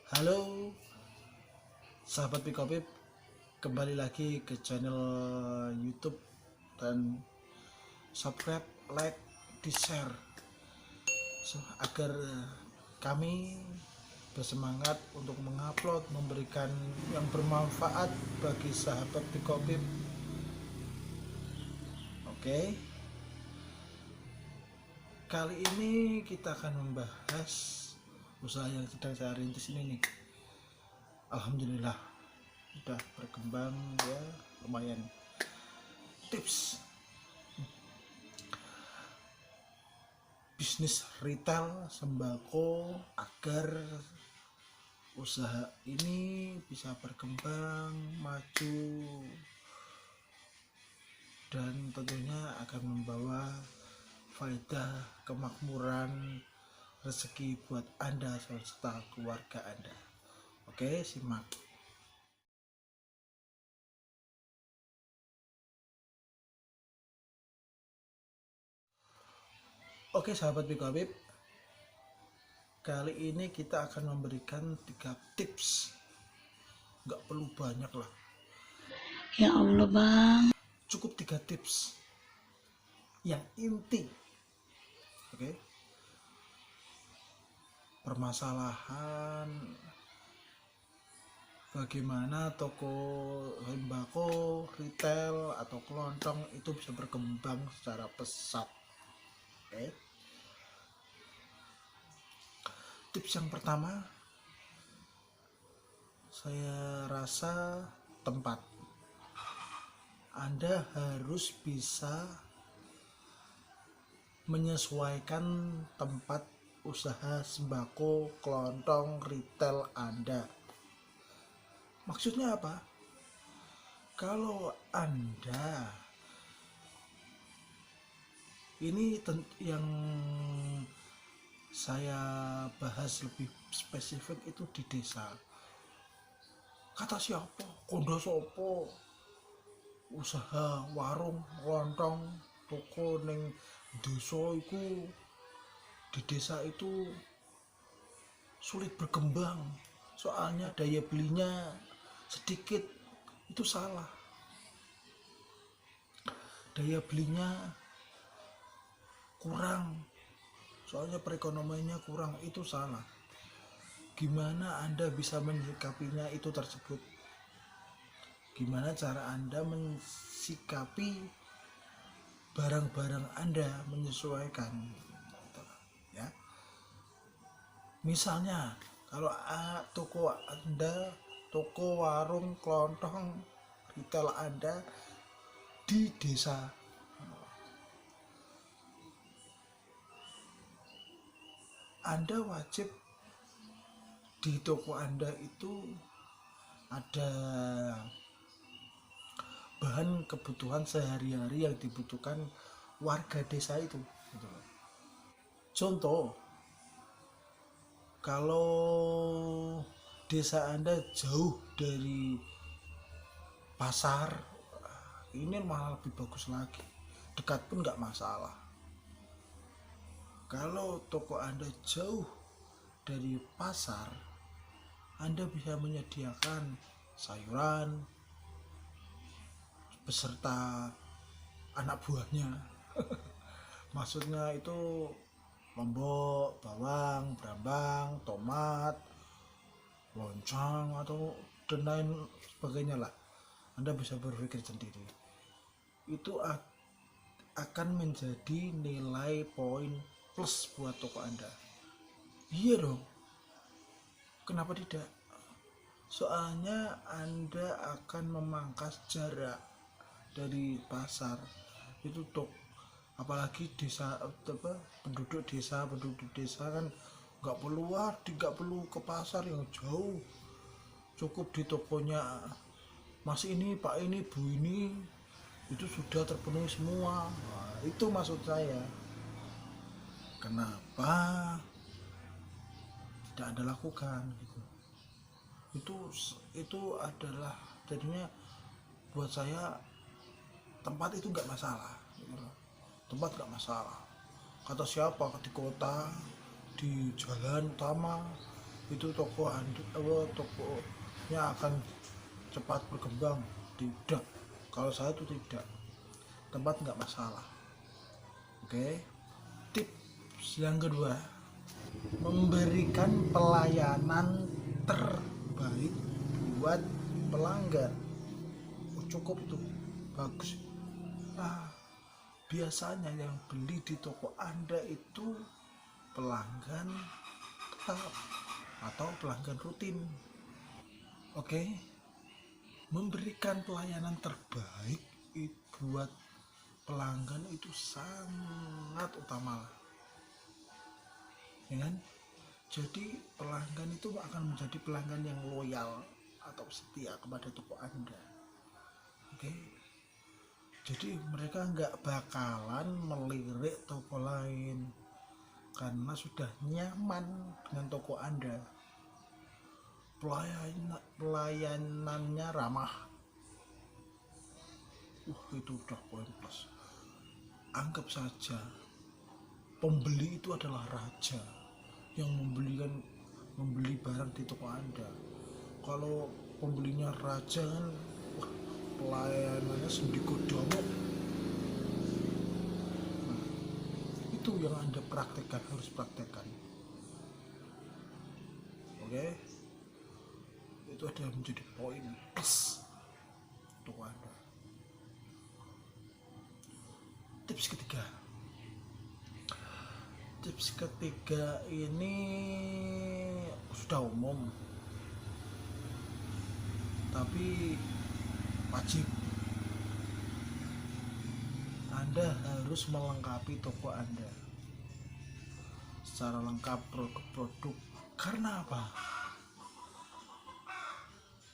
Halo sahabat Pikopip, kembali lagi ke channel YouTube dan subscribe, like, di share agar kami bersemangat untuk mengupload, memberikan yang bermanfaat bagi sahabat Pikopip. Oke, kali ini kita akan membahas usaha yang sedang saya rintis ini nih. Alhamdulillah udah berkembang ya, lumayan. Tips bisnis retail sembako agar usaha ini bisa berkembang maju dan tentunya akan membawa faedah kemakmuran rezeki buat Anda serta keluarga Anda. Oke, simak. Oke sahabat Bikobib, kali ini kita akan memberikan 3 tips. Nggak perlu banyak lah, Ya Allah bang, cukup 3 tips yang inti. Oke, permasalahan bagaimana toko sembako retail atau kelontong itu bisa berkembang secara pesat. Oke, tips yang pertama, saya rasa tempat. Anda harus bisa menyesuaikan tempat usaha sembako kelontong retail Anda. Maksudnya apa? Kalau Anda ini yang saya bahas lebih spesifik itu di desa. Kata siapa? Kondo sopo? Usaha warung kelontong toko ning desa iku, di desa itu sulit berkembang soalnya daya belinya sedikit. Itu salah. Daya belinya kurang soalnya perekonomiannya kurang, itu salah. Gimana Anda bisa menyikapinya itu tersebut? Gimana cara Anda mensikapi barang-barang Anda, menyesuaikan gitu, ya. Misalnya kalau toko Anda, toko warung kelontong retail Anda di desa, Anda wajib di toko Anda itu ada bahan kebutuhan sehari-hari yang dibutuhkan warga desa itu gitu. Contoh, kalau desa Anda jauh dari pasar, ini malah lebih bagus lagi. Dekat pun nggak masalah. Kalau toko Anda jauh dari pasar, Anda bisa menyediakan sayuran beserta anak buahnya. Maksudnya itu lombok, bawang, brambang, tomat, loncang atau dan lain sebagainya lah. Anda bisa berpikir sendiri. Itu akan menjadi nilai poin plus buat toko Anda. Iya dong. Kenapa tidak? Soalnya Anda akan memangkas jarak dari pasar itu apalagi desa, penduduk desa kan nggak perlu ke pasar yang jauh, cukup di tokonya mas ini, pak ini, bu ini, itu sudah terpenuhi semua. Nah, itu maksud saya, kenapa tidak Anda lakukan gitu. Itu adalah jadinya buat saya tempat itu nggak masalah gitu. Tempat nggak masalah, kata siapa, di kota, di jalan utama, itu tokonya akan cepat berkembang. Tidak, kalau saya itu tidak, tempat nggak masalah. Oke. Tips yang kedua, memberikan pelayanan terbaik buat pelanggan. Cukup itu, bagus. Biasanya yang beli di toko Anda itu pelanggan tetap atau pelanggan rutin. Oke. Memberikan pelayanan terbaik buat pelanggan itu sangat utama, ya kan? Jadi pelanggan itu akan menjadi pelanggan yang loyal atau setia kepada toko Anda. Oke. Jadi mereka nggak bakalan melirik toko lain karena sudah nyaman dengan toko Anda. Pelayanannya ramah. Itu udah poin plus. Anggap saja pembeli itu adalah raja yang membeli barang di toko Anda. Kalau pembelinya raja kan, pelayanannya sendikodomo. Itu yang Anda praktekkan, harus praktekkan. Oke. Itu adalah menjadi poin plus toko Anda. Tips ketiga ini sudah umum, tapi wajib. Anda harus melengkapi toko Anda secara lengkap produk-produk. Karena apa?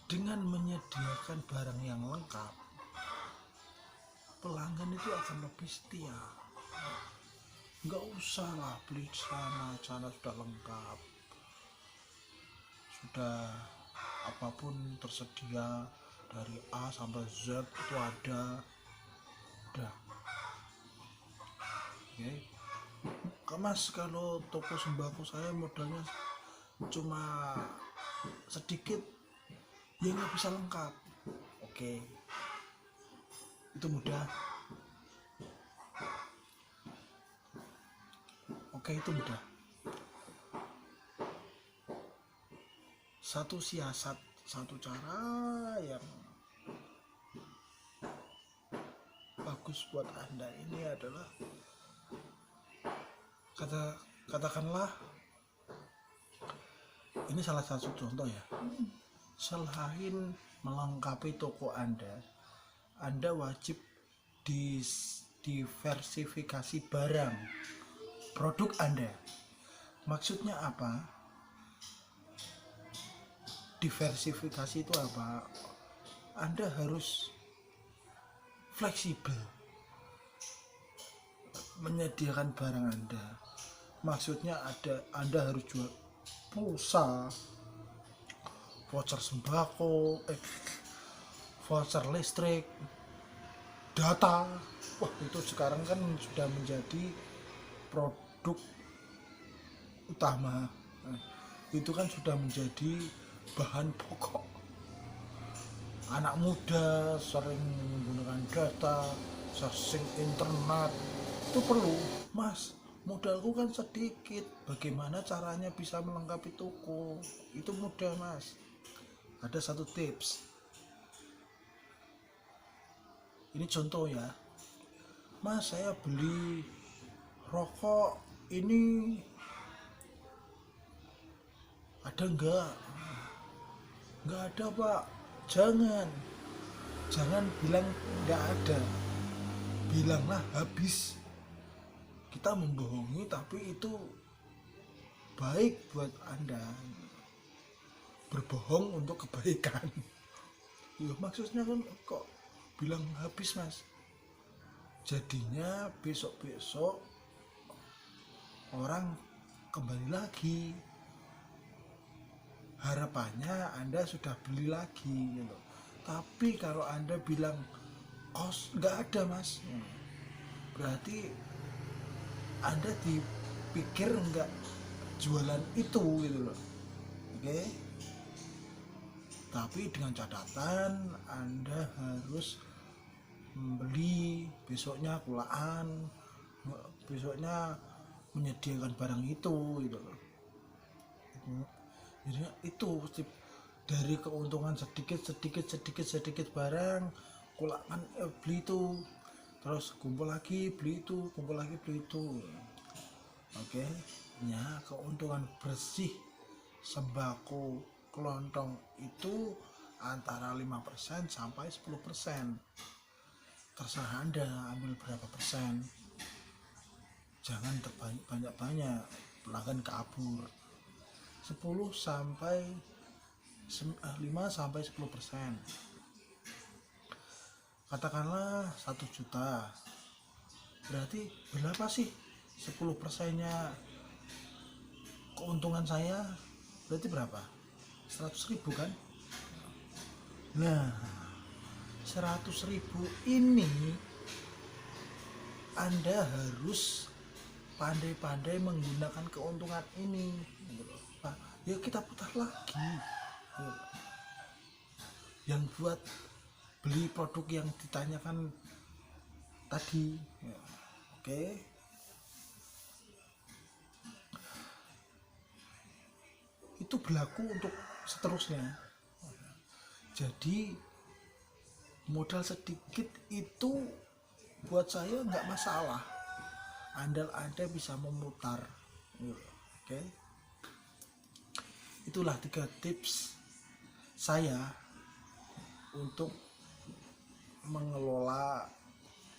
Dengan menyediakan barang yang lengkap, pelanggan itu akan lebih setia. Nggak usah lah beli sana sudah lengkap, sudah apapun tersedia dari A sampai Z itu ada. Udah. Oke. Mas, kalau toko sembako saya modalnya cuma sedikit, ya nggak bisa lengkap. Oke. Itu mudah. Itu mudah. Satu siasat, satu cara yang bagus buat Anda ini adalah katakanlah ini salah satu contoh ya. Selain melengkapi toko Anda wajib diversifikasi barang produk Anda. Maksudnya apa? Diversifikasi itu apa? Anda harus fleksibel menyediakan barang Anda. Maksudnya Anda harus jual pulsa, voucher sembako, voucher listrik, data. Itu sekarang kan sudah menjadi produk utama. Itu kan sudah menjadi bahan pokok. Anak muda sering menggunakan data, searching internet. Itu perlu. Mas, modalku kan sedikit, bagaimana caranya bisa melengkapi toko? Itu mudah, Mas. Ada satu tips. Ini contoh ya. Mas, saya beli rokok ini ada enggak? Enggak ada, Pak. Jangan bilang enggak ada, bilanglah habis. Kita membohongi, tapi itu baik buat Anda. Berbohong untuk kebaikan. Ya, maksudnya kan kok bilang habis, Mas? Jadinya besok-besok orang kembali lagi, harapannya Anda sudah beli lagi gitu. Tapi kalau Anda bilang nggak ada, Mas, berarti Anda dipikir nggak jualan itu gitu loh. Oke, tapi dengan catatan Anda harus membeli besoknya kulaan, besoknya menyediakan barang itu gitu loh. Jadi itu dari keuntungan sedikit barang kulaan, beli itu, terus kumpul lagi beli itu, kumpul lagi beli itu. Oke, ya keuntungan bersih sembako kelontong itu antara 5% sampai 10%. Terserah Anda ambil berapa persen. Jangan banyak-banyak, pelanggan kabur. 5 sampai 10%. Katakanlah 1 juta. Berarti berapa sih 10%-nya keuntungan saya? Berarti berapa? 100.000 kan? Nah, 100.000 ini Anda harus pandai-pandai menggunakan keuntungan ini. Ya kita putar lagi. Yang buat beli produk yang ditanyakan tadi. Ya, oke. Itu berlaku untuk seterusnya. Jadi modal sedikit itu buat saya nggak masalah. Anda bisa memutar. Oke. Itulah 3 tips saya untuk mengelola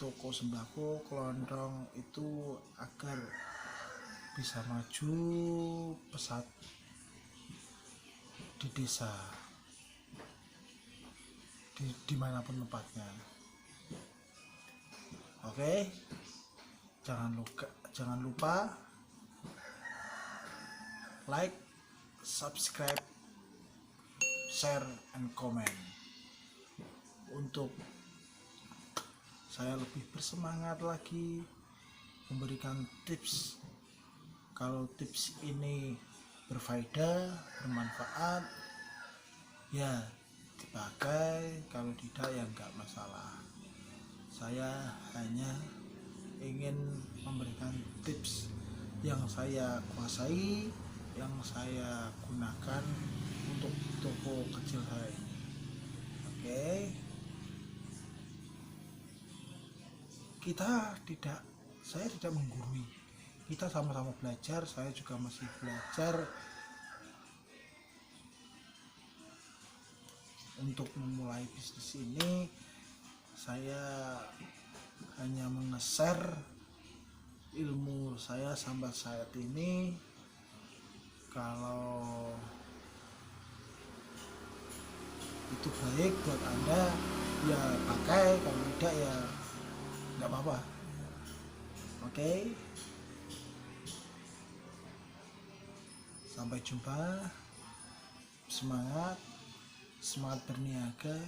toko sembako kelontong itu agar bisa maju pesat di desa, dimanapun tempatnya. Oke, jangan lupa like, subscribe, share, and comment untuk saya lebih bersemangat lagi memberikan tips. Kalau tips ini berfaedah, bermanfaat, ya dipakai. Kalau tidak ya enggak masalah. Saya hanya ingin memberikan tips yang saya kuasai, yang saya gunakan untuk toko kecil saya ini. Oke. Saya tidak menggurui. Kita sama-sama belajar, saya juga masih belajar untuk memulai bisnis ini. Saya hanya menge-share ilmu saya sampai saat ini. Kalau itu baik buat Anda ya pakai, kalau tidak ya nggak apa-apa. Oke, sampai jumpa. Semangat berniaga.